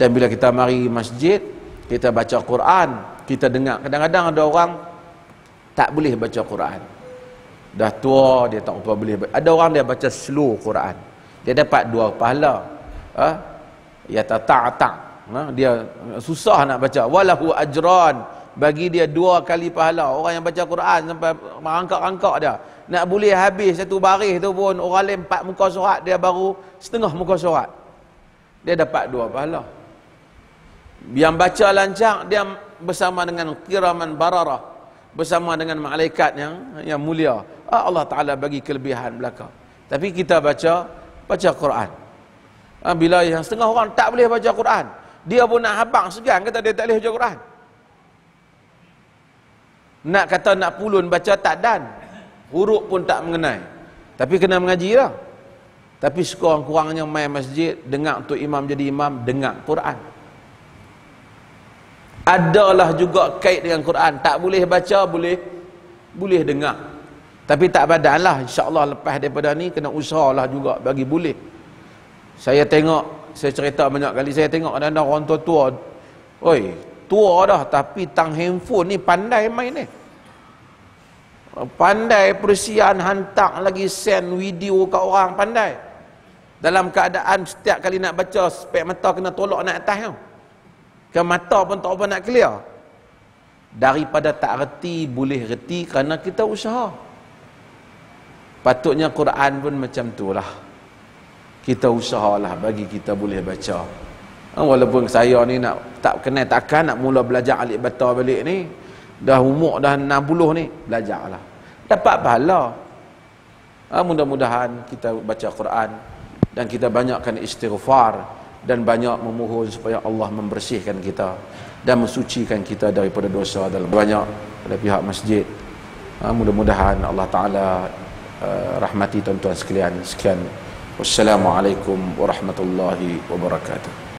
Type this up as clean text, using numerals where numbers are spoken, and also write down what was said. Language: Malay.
Dan bila kita mari masjid, kita baca Quran, kita dengar. Kadang-kadang ada orang tak boleh baca Quran. Dah tua, dia tak apa boleh. Ada orang dia baca slow Quran. Dia dapat 2 pahala. Ya ta'. Dia susah nak baca. Walahu ajran. Bagi dia 2 kali pahala. Orang yang baca Quran sampai merangkak-rangkak dia. Nak boleh habis satu baris tu pun orang lain 4 muka surat, dia baru setengah muka surat. Dia dapat 2 pahala. Yang baca lancar, dia bersama dengan kiraman bararah, bersama dengan malaikat yang mulia. Allah Ta'ala bagi kelebihan belaka. Tapi kita baca Quran. Bila yang setengah orang tak boleh baca Quran, dia pun nak habang segan, kata dia tak boleh baca Quran. Nak kata nak pulun baca tak dan, huruf pun tak mengenai. Tapi kena mengaji lah. Tapi sekurang-kurangnya main masjid, dengar untuk imam jadi imam, dengar Quran. Adalah juga kait dengan Quran. Tak boleh baca, boleh dengar. Tapi tak badanlah, insya-Allah lepas daripada ni kena usahalah juga bagi boleh. Saya tengok, saya cerita banyak kali, saya tengok ada orang tua-tua. Oi, tua dah tapi tang handphone ni pandai main ni. Pandai persian, hantar lagi send video kat orang, pandai. Dalam keadaan setiap kali nak baca, spek mata kena tolak naik atas tau. Kan mata pun tak apa nak clear. Daripada tak reti, boleh reti kerana kita usaha. Patutnya Quran pun macam tu lah. Kita usahalah bagi kita boleh baca. Walaupun saya ni nak tak kenal takkan nak mula belajar alif bata balik ni, dah umur dah 60 ni, belajarlah. Dapat pahala. Mudah-mudahan kita baca Quran dan kita banyakkan istighfar dan banyak memohon supaya Allah membersihkan kita dan mensucikan kita daripada dosa dalam banyak pada pihak masjid. Mudah-mudahan Allah Ta'ala rahmati tuan-tuan sekalian. Sekian. Wassalamualaikum warahmatullahi wabarakatuh.